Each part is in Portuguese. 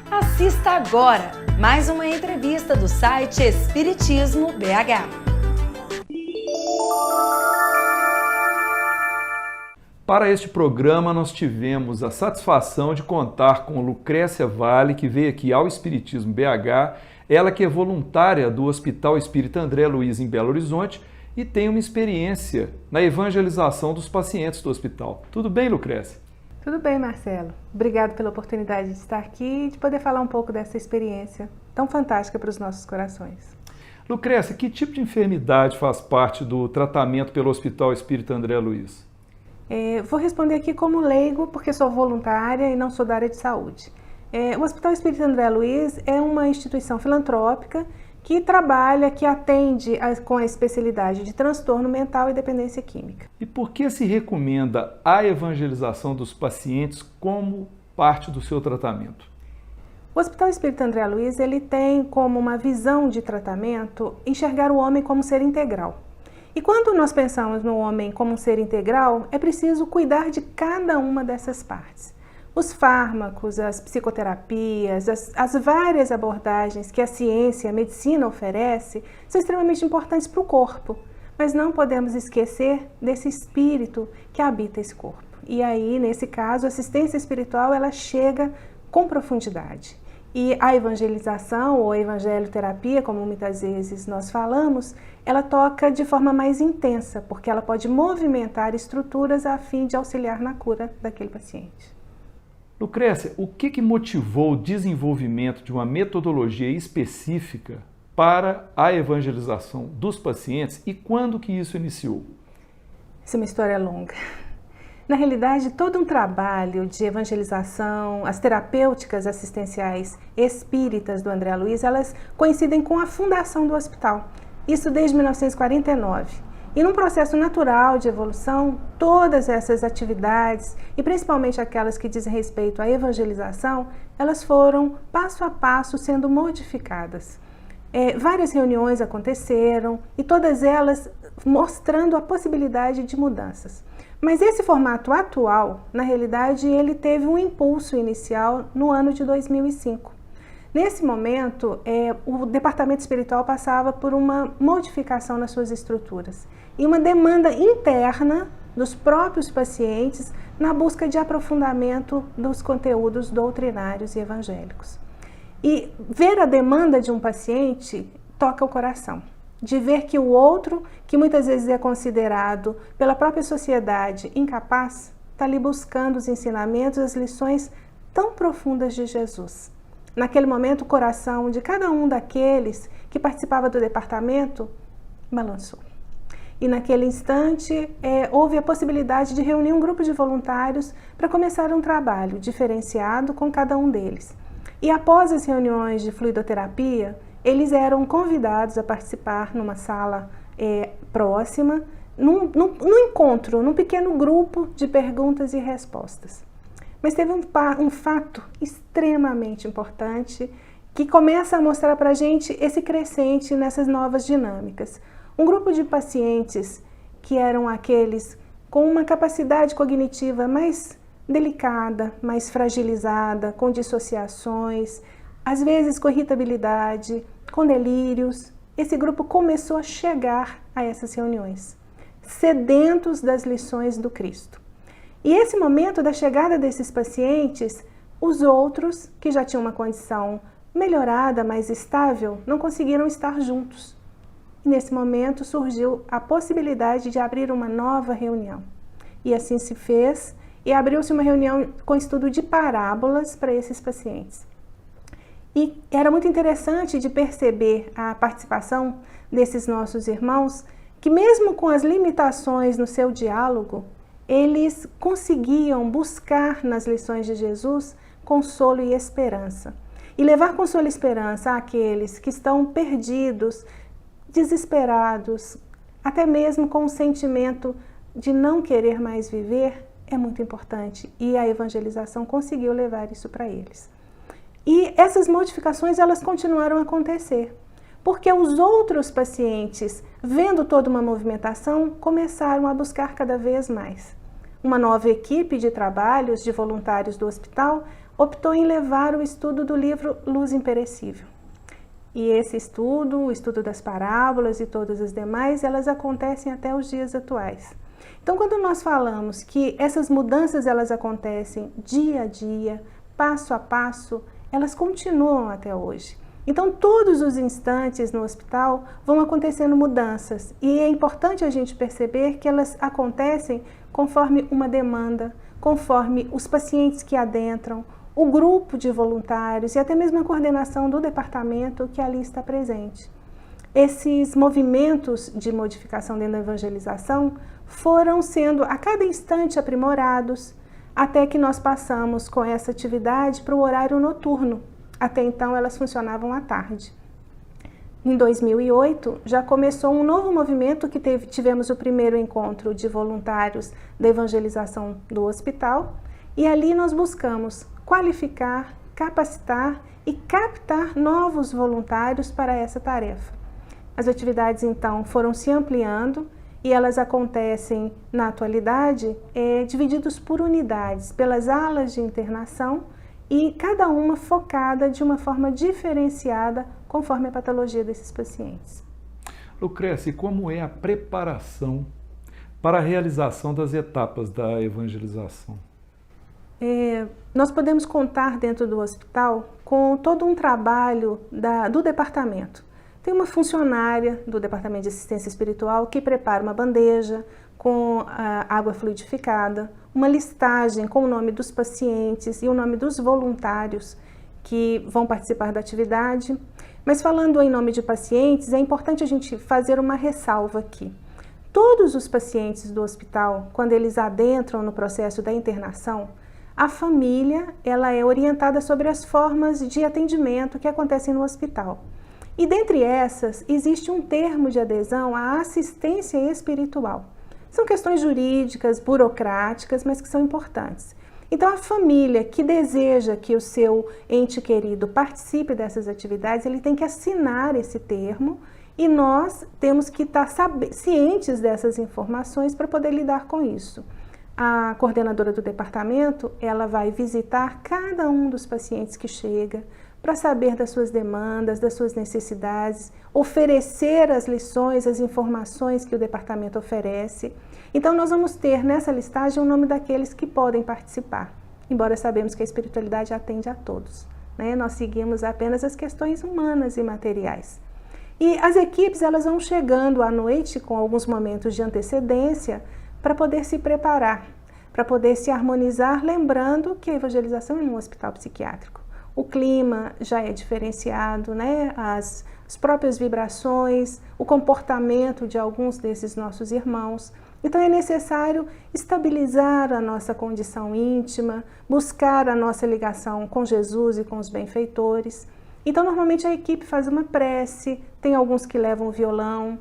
Assista agora mais uma entrevista do site Espiritismo BH. Para este programa, nós tivemos a satisfação de contar com Lucrécia Vale, que veio aqui ao Espiritismo BH, ela que é voluntária do Hospital Espírita André Luiz em Belo Horizonte e tem uma experiência na evangelização dos pacientes do hospital. Tudo bem, Lucrécia? Tudo bem, Marcelo. Obrigado pela oportunidade de estar aqui e de poder falar um pouco dessa experiência tão fantástica para os nossos corações. Lucrécia, que tipo de enfermidade faz parte do tratamento pelo Hospital Espírita André Luiz? Vou responder aqui como leigo, porque sou voluntária e não sou da área de saúde. O Hospital Espírita André Luiz é uma instituição filantrópica que trabalha, que atende com a especialidade de transtorno mental e dependência química. E por que se recomenda a evangelização dos pacientes como parte do seu tratamento? O Hospital Espírita André Luiz, ele tem como uma visão de tratamento enxergar o homem como ser integral. E quando nós pensamos no homem como um ser integral, é preciso cuidar de cada uma dessas partes. Os fármacos, as psicoterapias, as várias abordagens que a ciência, a medicina oferece, são extremamente importantes para o corpo, mas não podemos esquecer desse espírito que habita esse corpo. E aí, nesse caso, a assistência espiritual, ela chega com profundidade. E a evangelização ou evangelioterapia, como muitas vezes nós falamos, ela toca de forma mais intensa, porque ela pode movimentar estruturas a fim de auxiliar na cura daquele paciente. Lucrécia, o que motivou o desenvolvimento de uma metodologia específica para a evangelização dos pacientes e quando que isso iniciou? Essa é uma história longa. Na realidade, todo um trabalho de evangelização, as terapêuticas assistenciais espíritas do André Luiz, elas coincidem com a fundação do hospital. Isso desde 1949. E num processo natural de evolução, todas essas atividades, e principalmente aquelas que dizem respeito à evangelização, elas foram passo a passo sendo modificadas. Várias reuniões aconteceram e todas elas mostrando a possibilidade de mudanças. Mas esse formato atual, na realidade, ele teve um impulso inicial no ano de 2005. Nesse momento, o departamento espiritual passava por uma modificação nas suas estruturas e uma demanda interna dos próprios pacientes na busca de aprofundamento dos conteúdos doutrinários e evangélicos. E ver a demanda de um paciente toca o coração, de ver que o outro, que muitas vezes é considerado pela própria sociedade incapaz, está ali buscando os ensinamentos, as lições tão profundas de Jesus. Naquele momento, o coração de cada um daqueles que participava do departamento balançou. E naquele instante, houve a possibilidade de reunir um grupo de voluntários para começar um trabalho diferenciado com cada um deles. E após as reuniões de fluidoterapia, eles eram convidados a participar numa sala próxima, num encontro, num pequeno grupo de perguntas e respostas. Mas teve um fato extremamente importante que começa a mostrar para a gente esse crescente nessas novas dinâmicas. Um grupo de pacientes que eram aqueles com uma capacidade cognitiva mais delicada, mais fragilizada, com dissociações, às vezes com irritabilidade, com delírios. Esse grupo começou a chegar a essas reuniões, sedentos das lições do Cristo. E esse momento da chegada desses pacientes, os outros, que já tinham uma condição melhorada, mais estável, não conseguiram estar juntos. E nesse momento surgiu a possibilidade de abrir uma nova reunião. E assim se fez, e abriu-se uma reunião com estudo de parábolas para esses pacientes. E era muito interessante de perceber a participação desses nossos irmãos, que mesmo com as limitações no seu diálogo, eles conseguiam buscar nas lições de Jesus consolo e esperança. E levar consolo e esperança àqueles que estão perdidos, desesperados, até mesmo com o sentimento de não querer mais viver, é muito importante. E a evangelização conseguiu levar isso para eles. E essas modificações, elas continuaram a acontecer, porque os outros pacientes, vendo toda uma movimentação, começaram a buscar cada vez mais. Uma nova equipe de trabalhos de voluntários do hospital optou em levar o estudo do livro Luz Imperecível. E esse estudo, o estudo das parábolas e todas as demais, elas acontecem até os dias atuais. Então, quando nós falamos que essas mudanças elas acontecem dia a dia, passo a passo, elas continuam até hoje. Então, todos os instantes no hospital vão acontecendo mudanças e é importante a gente perceber que elas acontecem conforme uma demanda, conforme os pacientes que adentram, o grupo de voluntários e até mesmo a coordenação do departamento que ali está presente. Esses movimentos de modificação dentro da evangelização foram sendo a cada instante aprimorados, até que nós passamos com essa atividade para o horário noturno. Até então elas funcionavam à tarde. Em 2008 já começou um novo movimento que tivemos o primeiro encontro de voluntários da evangelização do hospital e ali nós buscamos qualificar, capacitar e captar novos voluntários para essa tarefa. As atividades então foram se ampliando e elas acontecem na atualidade divididos por unidades, pelas alas de internação e cada uma focada de uma forma diferenciada conforme a patologia desses pacientes. Lucrécia, e como é a preparação para a realização das etapas da evangelização? Nós podemos contar dentro do hospital com todo um trabalho do departamento. Tem uma funcionária do Departamento de Assistência Espiritual que prepara uma bandeja com água fluidificada, uma listagem com o nome dos pacientes e o nome dos voluntários que vão participar da atividade. Mas falando em nome de pacientes, é importante a gente fazer uma ressalva aqui. Todos os pacientes do hospital, quando eles adentram no processo da internação, a família ela é orientada sobre as formas de atendimento que acontecem no hospital. E dentre essas, existe um termo de adesão à assistência espiritual. São questões jurídicas, burocráticas, mas que são importantes. Então, a família que deseja que o seu ente querido participe dessas atividades, ele tem que assinar esse termo e nós temos que estar cientes dessas informações para poder lidar com isso. A coordenadora do departamento, ela vai visitar cada um dos pacientes que chega para saber das suas demandas, das suas necessidades, oferecer as lições, as informações que o departamento oferece. Então, nós vamos ter nessa listagem o nome daqueles que podem participar, embora sabemos que a espiritualidade atende a todos, né? Nós seguimos apenas as questões humanas e materiais. E as equipes, elas vão chegando à noite com alguns momentos de antecedência para poder se preparar, para poder se harmonizar, lembrando que a evangelização é num hospital psiquiátrico. O clima já é diferenciado, né? As próprias vibrações, o comportamento de alguns desses nossos irmãos. Então é necessário estabilizar a nossa condição íntima, buscar a nossa ligação com Jesus e com os benfeitores. Então normalmente a equipe faz uma prece, tem alguns que levam violão,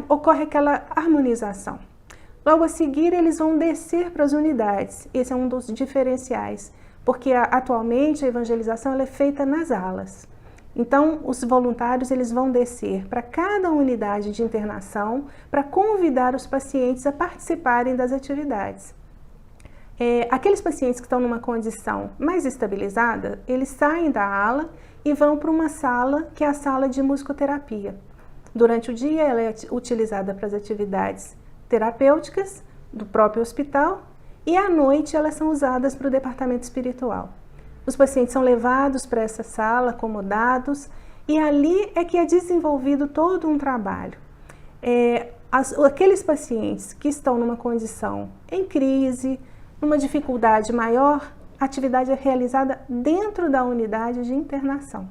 ocorre aquela harmonização. Logo a seguir eles vão descer para as unidades, esse é um dos diferenciais, porque atualmente a evangelização ela é feita nas alas. Então, os voluntários eles vão descer para cada unidade de internação para convidar os pacientes a participarem das atividades. Aqueles pacientes que estão numa condição mais estabilizada, eles saem da ala e vão para uma sala, que é a sala de musicoterapia. Durante o dia, ela é utilizada para as atividades terapêuticas do próprio hospital e à noite elas são usadas para o departamento espiritual. Os pacientes são levados para essa sala, acomodados, e ali é que é desenvolvido todo um trabalho. Aqueles pacientes que estão numa condição em crise, numa dificuldade maior, a atividade é realizada dentro da unidade de internação.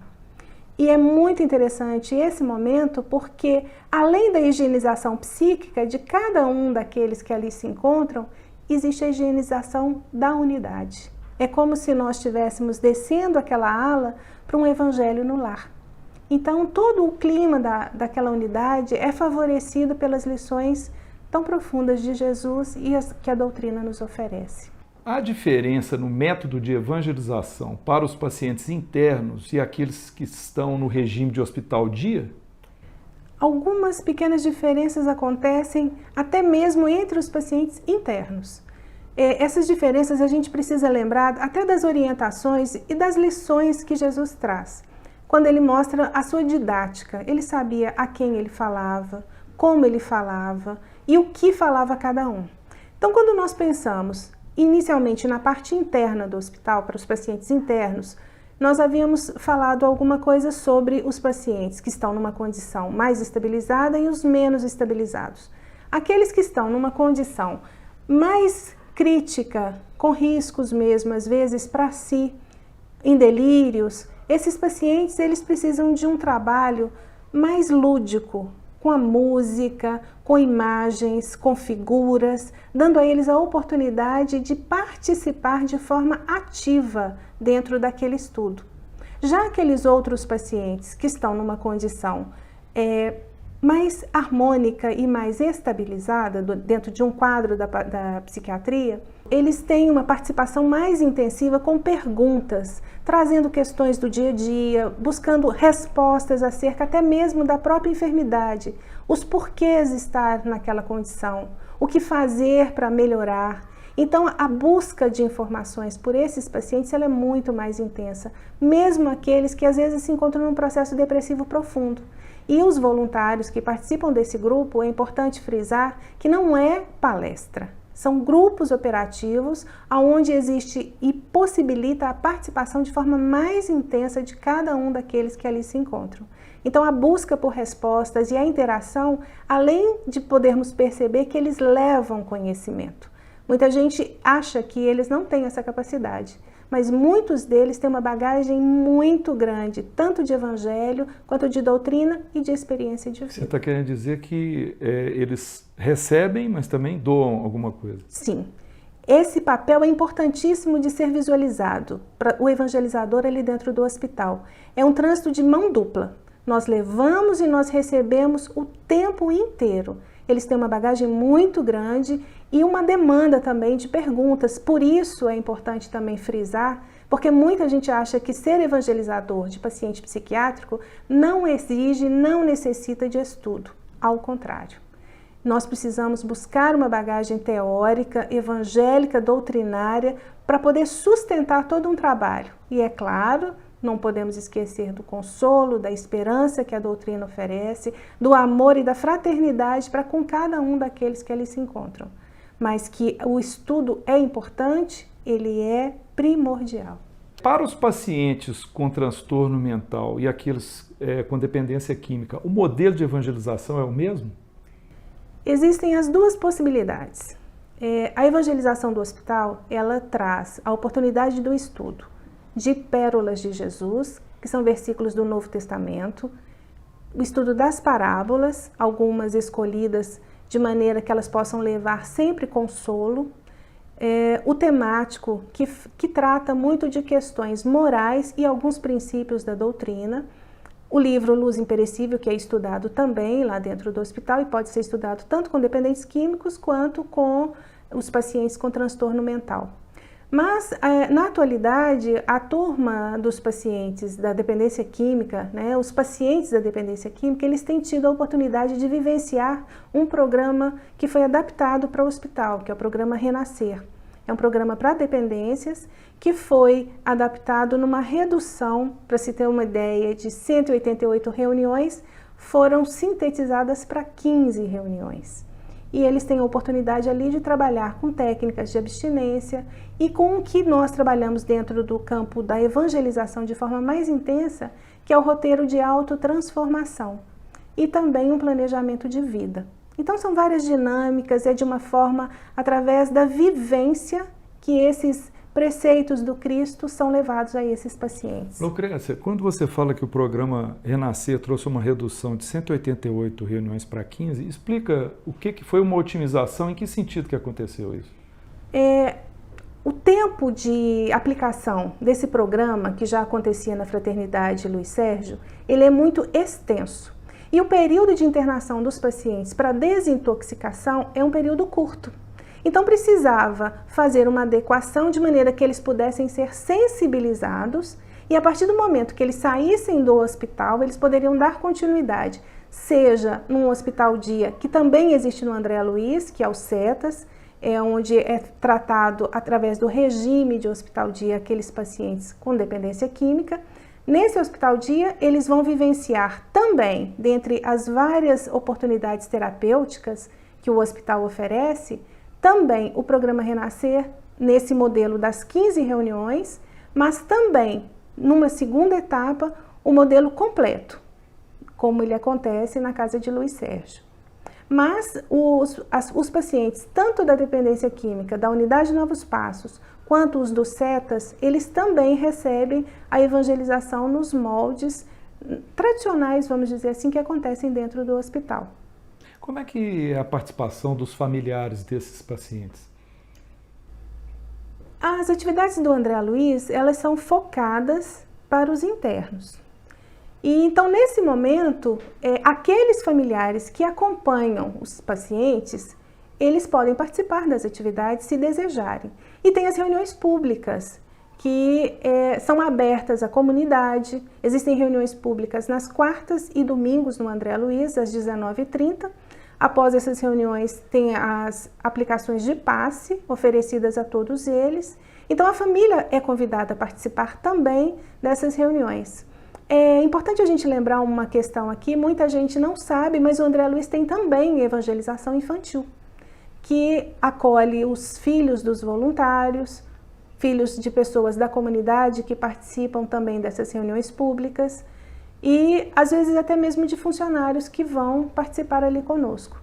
E é muito interessante esse momento porque, além da higienização psíquica de cada um daqueles que ali se encontram, existe a higienização da unidade. É como se nós estivéssemos descendo aquela ala para um evangelho no lar. Então, todo o clima daquela unidade é favorecido pelas lições tão profundas de Jesus e que a doutrina nos oferece. Há diferença no método de evangelização para os pacientes internos e aqueles que estão no regime de hospital-dia? Algumas pequenas diferenças acontecem até mesmo entre os pacientes internos. Essas diferenças a gente precisa lembrar até das orientações e das lições que Jesus traz. Quando ele mostra a sua didática, ele sabia a quem ele falava, como ele falava e o que falava cada um. Então, quando nós pensamos inicialmente na parte interna do hospital, para os pacientes internos, nós havíamos falado alguma coisa sobre os pacientes que estão numa condição mais estabilizada e os menos estabilizados. Aqueles que estão numa condição mais crítica, com riscos mesmo, às vezes para si, em delírios, esses pacientes eles precisam de um trabalho mais lúdico, com a música, com imagens, com figuras, dando a eles a oportunidade de participar de forma ativa dentro daquele estudo. Já aqueles outros pacientes que estão numa condição mais harmônica e mais estabilizada dentro de um quadro da psiquiatria, eles têm uma participação mais intensiva com perguntas, trazendo questões do dia a dia, buscando respostas acerca até mesmo da própria enfermidade, os porquês estar naquela condição, o que fazer para melhorar. Então, a busca de informações por esses pacientes ela é muito mais intensa, mesmo aqueles que às vezes se encontram num processo depressivo profundo. E os voluntários que participam desse grupo, é importante frisar que não é palestra. São grupos operativos onde existe e possibilita a participação de forma mais intensa de cada um daqueles que ali se encontram. Então, a busca por respostas e a interação, além de podermos perceber que eles levam conhecimento. Muita gente acha que eles não têm essa capacidade, mas muitos deles têm uma bagagem muito grande, tanto de evangelho, quanto de doutrina e de experiência de vida. Você está querendo dizer que eles recebem, mas também doam alguma coisa? Sim. Esse papel é importantíssimo de ser visualizado para o evangelizador ali dentro do hospital. É um trânsito de mão dupla. Nós levamos e nós recebemos o tempo inteiro. Eles têm uma bagagem muito grande e uma demanda também de perguntas. Por isso é importante também frisar, porque muita gente acha que ser evangelizador de paciente psiquiátrico não exige, não necessita de estudo. Ao contrário. Nós precisamos buscar uma bagagem teórica, evangélica, doutrinária, para poder sustentar todo um trabalho. E é claro, não podemos esquecer do consolo, da esperança que a doutrina oferece, do amor e da fraternidade para com cada um daqueles que ali se encontram. Mas que o estudo é importante, ele é primordial. Para os pacientes com transtorno mental e aqueles com dependência química, o modelo de evangelização é o mesmo? Existem as duas possibilidades. A evangelização do hospital, ela traz a oportunidade do estudo de pérolas de Jesus, que são versículos do Novo Testamento, o estudo das parábolas, algumas escolhidas de maneira que elas possam levar sempre consolo, o temático, que trata muito de questões morais e alguns princípios da doutrina, o livro Luz Imperecível, que é estudado também lá dentro do hospital e pode ser estudado tanto com dependentes químicos quanto com os pacientes com transtorno mental. Mas, na atualidade, a turma dos pacientes da dependência química, os pacientes da dependência química, eles têm tido a oportunidade de vivenciar um programa que foi adaptado para o hospital, que é o programa Renascer. É um programa para dependências que foi adaptado numa redução, para se ter uma ideia, de 188 reuniões, foram sintetizadas para 15 reuniões. E eles têm a oportunidade ali de trabalhar com técnicas de abstinência e com o que nós trabalhamos dentro do campo da evangelização de forma mais intensa, que é o roteiro de autotransformação e também um planejamento de vida. Então são várias dinâmicas, é de uma forma através da vivência que esses preceitos do Cristo são levados a esses pacientes. Lucrécia, quando você fala que o programa Renascer trouxe uma redução de 188 reuniões para 15, explica o que foi uma otimização, em que sentido que aconteceu isso? O tempo de aplicação desse programa, que já acontecia na Fraternidade Luiz Sérgio, ele é muito extenso. E o período de internação dos pacientes para desintoxicação é um período curto. Então precisava fazer uma adequação de maneira que eles pudessem ser sensibilizados e a partir do momento que eles saíssem do hospital, eles poderiam dar continuidade, seja num hospital dia, que também existe no André Luiz, que é o CETAS, onde é tratado através do regime de hospital-dia aqueles pacientes com dependência química. Nesse hospital-dia, eles vão vivenciar também, dentre as várias oportunidades terapêuticas que o hospital oferece, também o programa Renascer, nesse modelo das 15 reuniões, mas também, numa segunda etapa, o modelo completo, como ele acontece na casa de Luiz Sérgio. Mas os pacientes, tanto da dependência química, da unidade Novos Passos, quanto os dos CETAS, eles também recebem a evangelização nos moldes tradicionais, vamos dizer assim, que acontecem dentro do hospital. Como é que é a participação dos familiares desses pacientes? As atividades do André Luiz, elas são focadas para os internos. E então, nesse momento, aqueles familiares que acompanham os pacientes, eles podem participar das atividades se desejarem. E tem as reuniões públicas, que são abertas à comunidade. Existem reuniões públicas nas quartas e domingos no André Luiz, às 19h30. Após essas reuniões, tem as aplicações de passe oferecidas a todos eles. Então, a família é convidada a participar também dessas reuniões. É importante a gente lembrar uma questão aqui, muita gente não sabe, mas o André Luiz tem também evangelização infantil, que acolhe os filhos dos voluntários, filhos de pessoas da comunidade que participam também dessas reuniões públicas, e às vezes até mesmo de funcionários que vão participar ali conosco.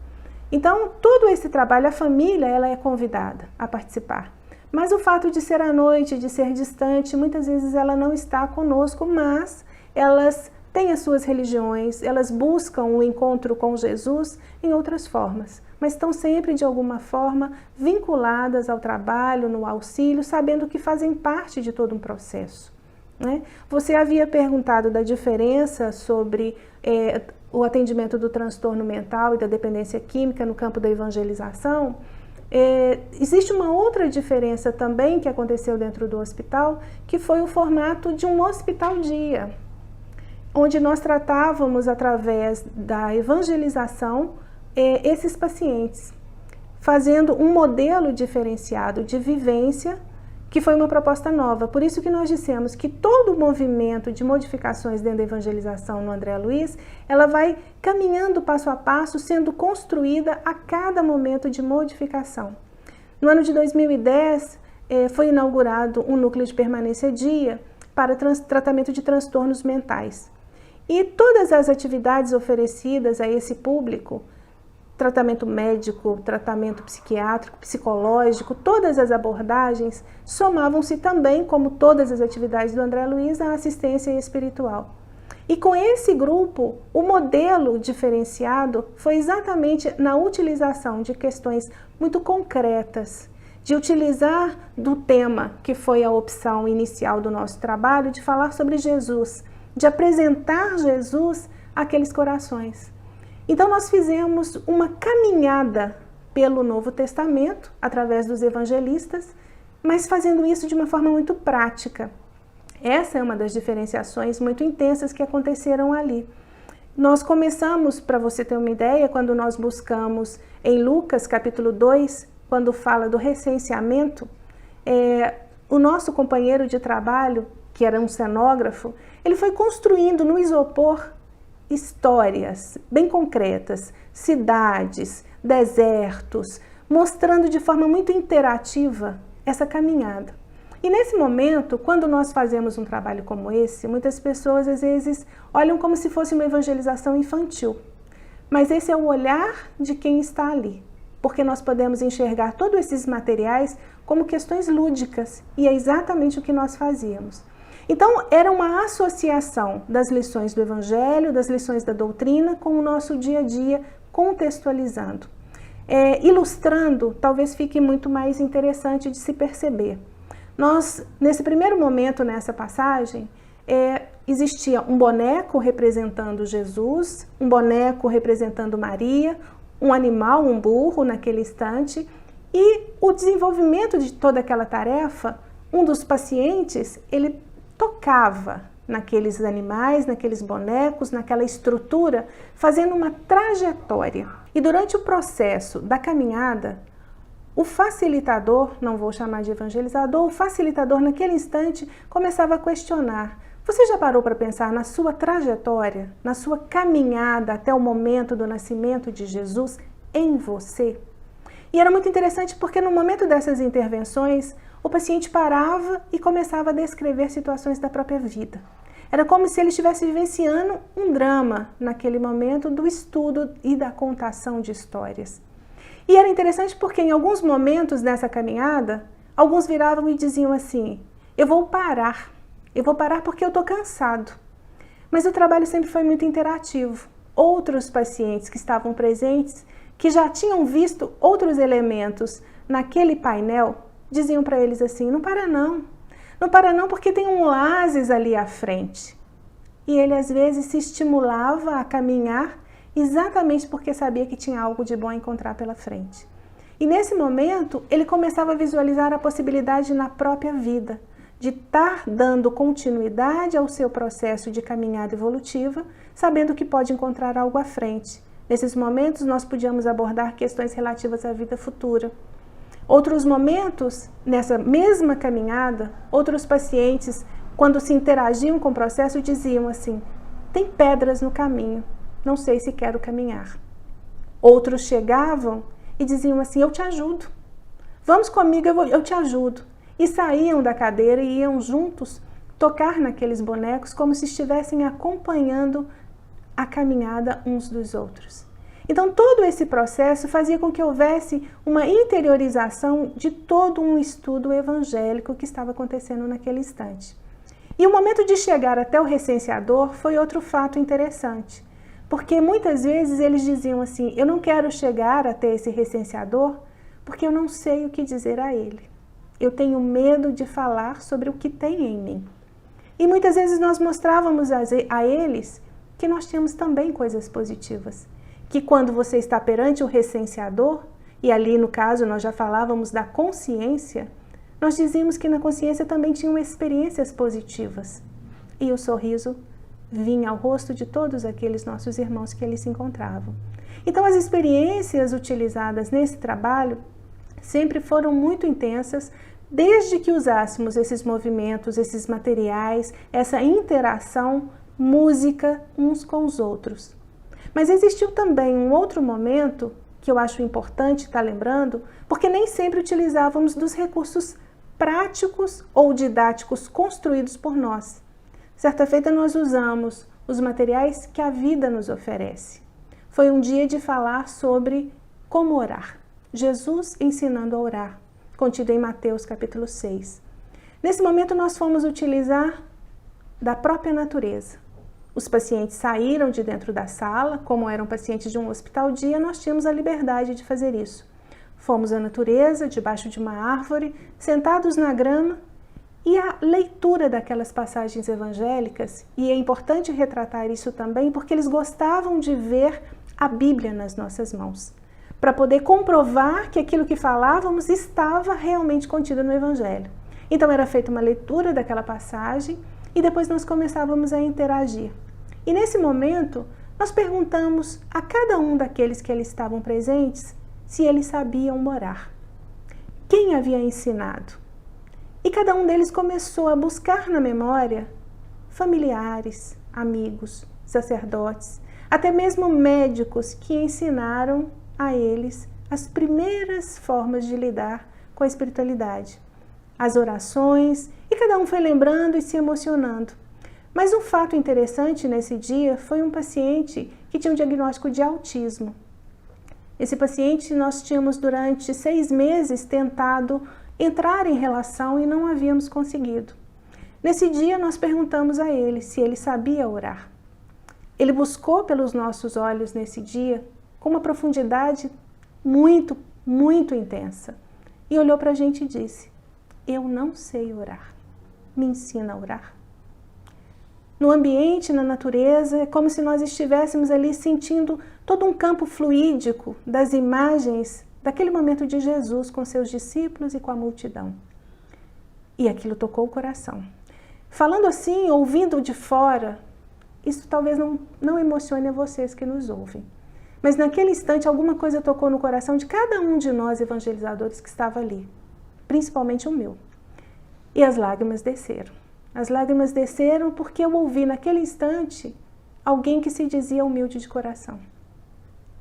Então, todo esse trabalho, a família, ela é convidada a participar. Mas o fato de ser à noite, de ser distante, muitas vezes ela não está conosco, mas elas têm as suas religiões, elas buscam o encontro com Jesus em outras formas, mas estão sempre, de alguma forma, vinculadas ao trabalho, no auxílio, sabendo que fazem parte de todo um processo. Você havia perguntado da diferença sobre o atendimento do transtorno mental e da dependência química no campo da evangelização. Existe uma outra diferença também que aconteceu dentro do hospital, que foi o formato de um hospital-dia, onde nós tratávamos através da evangelização esses pacientes, fazendo um modelo diferenciado de vivência, que foi uma proposta nova. Por isso que nós dissemos que todo o movimento de modificações dentro da evangelização no André Luiz, ela vai caminhando passo a passo, sendo construída a cada momento de modificação. No ano de 2010, foi inaugurado um núcleo de permanência dia para tratamento de transtornos mentais. E todas as atividades oferecidas a esse público, tratamento médico, tratamento psiquiátrico, psicológico, todas as abordagens somavam-se também, como todas as atividades do André Luiz, à assistência espiritual. E com esse grupo, o modelo diferenciado foi exatamente na utilização de questões muito concretas, de utilizar do tema, que foi a opção inicial do nosso trabalho, de falar sobre Jesus, de apresentar Jesus àqueles corações. Então, nós fizemos uma caminhada pelo Novo Testamento, através dos evangelistas, mas fazendo isso de uma forma muito prática. Essa é uma das diferenciações muito intensas que aconteceram ali. Nós começamos, para você ter uma ideia, quando nós buscamos em Lucas, capítulo 2, quando fala do recenseamento, o nosso companheiro de trabalho, que era um cenógrafo, ele foi construindo no isopor histórias bem concretas, cidades, desertos, mostrando de forma muito interativa essa caminhada. E nesse momento, quando nós fazemos um trabalho como esse, muitas pessoas às vezes olham como se fosse uma evangelização infantil. Mas esse é o olhar de quem está ali, porque nós podemos enxergar todos esses materiais como questões lúdicas, e é exatamente o que nós fazíamos. Então, era uma associação das lições do Evangelho, das lições da doutrina, com o nosso dia a dia, contextualizando. Ilustrando, talvez fique muito mais interessante de se perceber. Nós, nesse primeiro momento, nessa passagem, existia um boneco representando Jesus, um boneco representando Maria, um animal, um burro naquele instante, e o desenvolvimento de toda aquela tarefa, um dos pacientes, ele tocava naqueles animais, naqueles bonecos, naquela estrutura, fazendo uma trajetória. E durante o processo da caminhada, o facilitador, não vou chamar de evangelizador, o facilitador naquele instante começava a questionar: você já parou para pensar na sua trajetória, na sua caminhada até o momento do nascimento de Jesus em você? E era muito interessante porque no momento dessas intervenções, o paciente parava e começava a descrever situações da própria vida. Era como se ele estivesse vivenciando um drama naquele momento do estudo e da contação de histórias. E era interessante porque em alguns momentos dessa caminhada, alguns viravam e diziam assim: eu vou parar porque eu estou cansado. Mas o trabalho sempre foi muito interativo. Outros pacientes que estavam presentes, que já tinham visto outros elementos naquele painel, diziam para eles assim: não para não porque tem um oásis ali à frente. E ele às vezes se estimulava a caminhar exatamente porque sabia que tinha algo de bom a encontrar pela frente. E nesse momento, ele começava a visualizar a possibilidade na própria vida, de estar dando continuidade ao seu processo de caminhada evolutiva, sabendo que pode encontrar algo à frente. Nesses momentos, nós podíamos abordar questões relativas à vida futura. Outros momentos, nessa mesma caminhada, outros pacientes, quando se interagiam com o processo, diziam assim: tem pedras no caminho, não sei se quero caminhar. Outros chegavam e diziam assim: eu te ajudo, vamos comigo, eu te ajudo. E saíam da cadeira e iam juntos tocar naqueles bonecos como se estivessem acompanhando a caminhada uns dos outros. Então todo esse processo fazia com que houvesse uma interiorização de todo um estudo evangélico que estava acontecendo naquele instante. E o momento de chegar até o recenseador foi outro fato interessante, porque muitas vezes eles diziam assim: eu não quero chegar até esse recenseador porque eu não sei o que dizer a ele. Eu tenho medo de falar sobre o que tem em mim. E muitas vezes nós mostrávamos a eles que nós tínhamos também coisas positivas. Que quando você está perante o recenseador, e ali no caso nós já falávamos da consciência, nós dizíamos que na consciência também tinham experiências positivas. E o sorriso vinha ao rosto de todos aqueles nossos irmãos que ali se encontravam. Então as experiências utilizadas nesse trabalho sempre foram muito intensas, desde que usássemos esses movimentos, esses materiais, essa interação, música uns com os outros. Mas existiu também um outro momento que eu acho importante estar lembrando, porque nem sempre utilizávamos dos recursos práticos ou didáticos construídos por nós. Certa feita nós usamos os materiais que a vida nos oferece. Foi um dia de falar sobre como orar. Jesus ensinando a orar, contido em Mateus capítulo 6. Nesse momento nós fomos utilizar da própria natureza. Os pacientes saíram de dentro da sala, como eram pacientes de um hospital dia, nós tínhamos a liberdade de fazer isso. Fomos à natureza, debaixo de uma árvore, sentados na grama, e a leitura daquelas passagens evangélicas, e é importante retratar isso também, porque eles gostavam de ver a Bíblia nas nossas mãos, para poder comprovar que aquilo que falávamos estava realmente contido no Evangelho. Então era feita uma leitura daquela passagem e depois nós começávamos a interagir. E nesse momento, nós perguntamos a cada um daqueles que ali estavam presentes se eles sabiam orar. Quem havia ensinado? E cada um deles começou a buscar na memória familiares, amigos, sacerdotes, até mesmo médicos que ensinaram a eles as primeiras formas de lidar com a espiritualidade, as orações, e cada um foi lembrando e se emocionando. Mas um fato interessante nesse dia foi um paciente que tinha um diagnóstico de autismo. Esse paciente nós tínhamos durante 6 meses tentado entrar em relação e não havíamos conseguido. Nesse dia nós perguntamos a ele se ele sabia orar. Ele buscou pelos nossos olhos nesse dia com uma profundidade muito, muito intensa. E olhou para a gente e disse: eu não sei orar, me ensina a orar. No ambiente, na natureza, é como se nós estivéssemos ali sentindo todo um campo fluídico das imagens daquele momento de Jesus com seus discípulos e com a multidão. E aquilo tocou o coração. Falando assim, ouvindo de fora, isso talvez não emocione a vocês que nos ouvem. Mas naquele instante alguma coisa tocou no coração de cada um de nós evangelizadores que estava ali, principalmente o meu. E as lágrimas desceram. As lágrimas desceram porque eu ouvi naquele instante alguém que se dizia humilde de coração,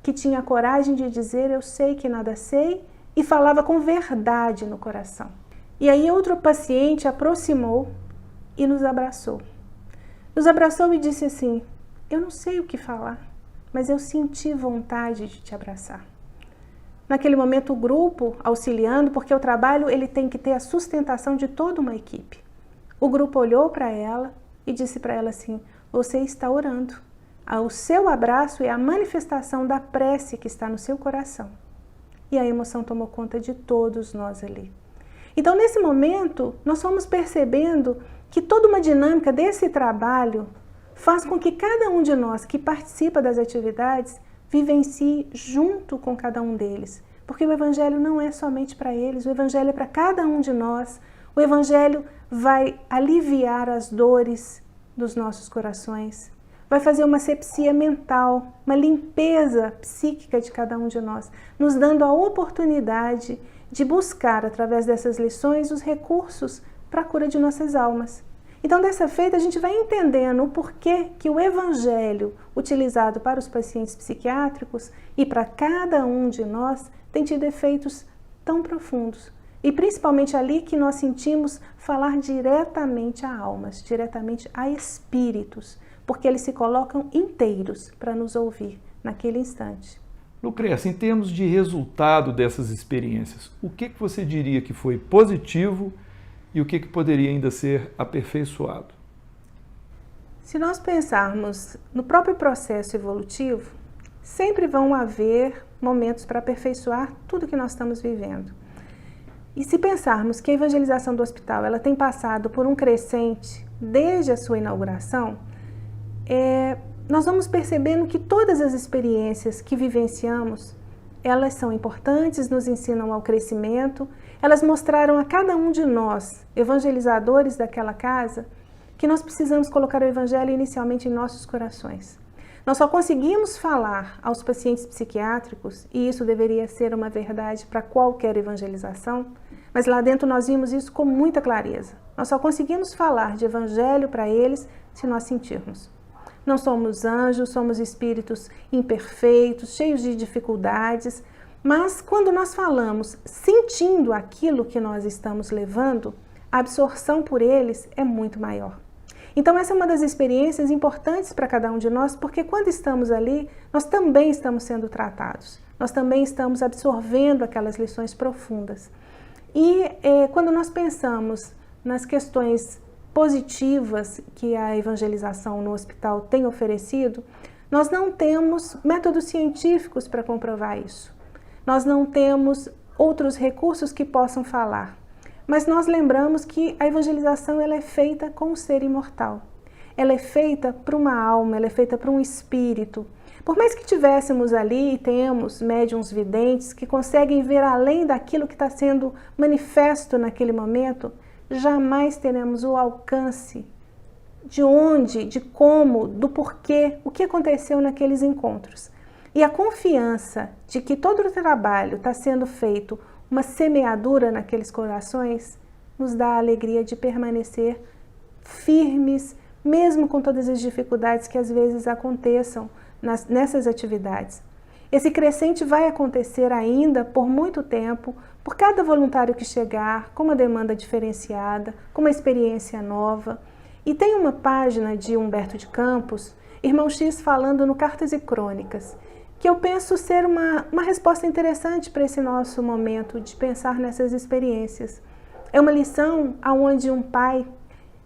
que tinha a coragem de dizer eu sei que nada sei e falava com verdade no coração. E aí outro paciente aproximou e nos abraçou. Nos abraçou e disse assim, eu não sei o que falar, mas eu senti vontade de te abraçar. Naquele momento o grupo auxiliando, porque o trabalho ele tem que ter a sustentação de toda uma equipe. O grupo olhou para ela e disse para ela assim, você está orando. O seu abraço é a manifestação da prece que está no seu coração. E a emoção tomou conta de todos nós ali. Então nesse momento nós fomos percebendo que toda uma dinâmica desse trabalho faz com que cada um de nós que participa das atividades vivencie junto com cada um deles. Porque o Evangelho não é somente para eles, o Evangelho é para cada um de nós. O Evangelho vai aliviar as dores dos nossos corações, vai fazer uma asepsia mental, uma limpeza psíquica de cada um de nós, nos dando a oportunidade de buscar, através dessas lições, os recursos para a cura de nossas almas. Então, dessa feita, a gente vai entendendo o porquê que o Evangelho, utilizado para os pacientes psiquiátricos e para cada um de nós, tem tido efeitos tão profundos. E principalmente ali que nós sentimos falar diretamente a almas, diretamente a espíritos, porque eles se colocam inteiros para nos ouvir naquele instante. Lucrécia, em termos de resultado dessas experiências, o que você diria que foi positivo e o que poderia ainda ser aperfeiçoado? Se nós pensarmos no próprio processo evolutivo, sempre vão haver momentos para aperfeiçoar tudo que nós estamos vivendo. E se pensarmos que a evangelização do hospital ela tem passado por um crescente desde a sua inauguração, nós vamos percebendo que todas as experiências que vivenciamos, elas são importantes, nos ensinam ao crescimento, elas mostraram a cada um de nós, evangelizadores daquela casa, que nós precisamos colocar o Evangelho inicialmente em nossos corações. Nós só conseguimos falar aos pacientes psiquiátricos, e isso deveria ser uma verdade para qualquer evangelização, mas lá dentro nós vimos isso com muita clareza. Nós só conseguimos falar de Evangelho para eles se nós sentirmos. Não somos anjos, somos espíritos imperfeitos, cheios de dificuldades, mas quando nós falamos sentindo aquilo que nós estamos levando, a absorção por eles é muito maior. Então essa é uma das experiências importantes para cada um de nós, porque quando estamos ali, nós também estamos sendo tratados, nós também estamos absorvendo aquelas lições profundas. E quando nós pensamos nas questões positivas que a evangelização no hospital tem oferecido, nós não temos métodos científicos para comprovar isso. Nós não temos outros recursos que possam falar. Mas nós lembramos que a evangelização ela é feita com o ser imortal. Ela é feita para uma alma, ela é feita para um espírito. Por mais que tivéssemos ali e temos médiuns videntes que conseguem ver além daquilo que está sendo manifesto naquele momento, jamais teremos o alcance de onde, de como, do porquê, o que aconteceu naqueles encontros. E a confiança de que todo o trabalho está sendo feito uma semeadura naqueles corações, nos dá a alegria de permanecer firmes, mesmo com todas as dificuldades que às vezes aconteçam nessas atividades. Esse crescente vai acontecer ainda por muito tempo, por cada voluntário que chegar, com uma demanda diferenciada, com uma experiência nova. E tem uma página de Humberto de Campos, Irmão X, falando no Cartas e Crônicas, que eu penso ser uma resposta interessante para esse nosso momento de pensar nessas experiências. É uma lição onde um pai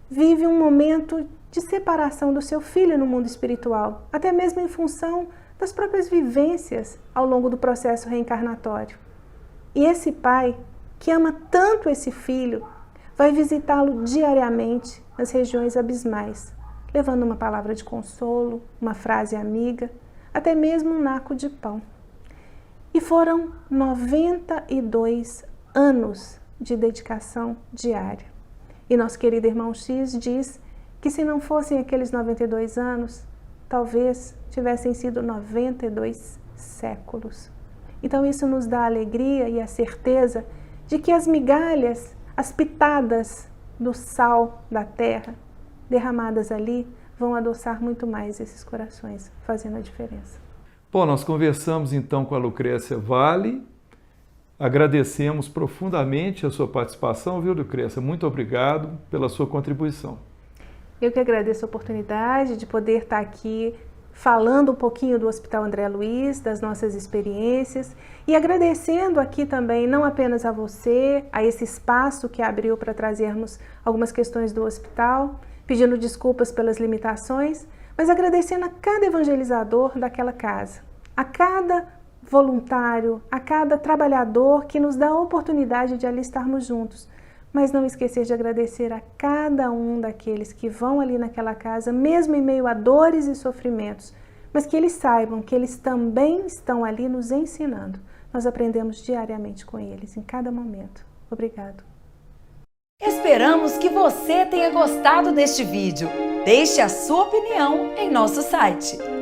vive um momento de separação do seu filho no mundo espiritual, até mesmo em função das próprias vivências ao longo do processo reencarnatório. E esse pai, que ama tanto esse filho, vai visitá-lo diariamente nas regiões abismais, levando uma palavra de consolo, uma frase amiga, até mesmo um naco de pão. E foram 92 anos de dedicação diária. E nosso querido irmão X diz que se não fossem aqueles 92 anos, talvez tivessem sido 92 séculos. Então isso nos dá a alegria e a certeza de que as migalhas, as pitadas do sal da terra derramadas ali vão adoçar muito mais esses corações, fazendo a diferença. Bom, nós conversamos então com a Lucrécia Vale, agradecemos profundamente a sua participação, viu, Lucrécia? Muito obrigado pela sua contribuição. Eu que agradeço a oportunidade de poder estar aqui falando um pouquinho do Hospital André Luiz, das nossas experiências, e agradecendo aqui também não apenas a você, a esse espaço que abriu para trazermos algumas questões do hospital, pedindo desculpas pelas limitações, mas agradecendo a cada evangelizador daquela casa, a cada voluntário, a cada trabalhador que nos dá a oportunidade de ali estarmos juntos. Mas não esquecer de agradecer a cada um daqueles que vão ali naquela casa, mesmo em meio a dores e sofrimentos, mas que eles saibam que eles também estão ali nos ensinando. Nós aprendemos diariamente com eles, em cada momento. Obrigado. Esperamos que você tenha gostado deste vídeo. Deixe a sua opinião em nosso site.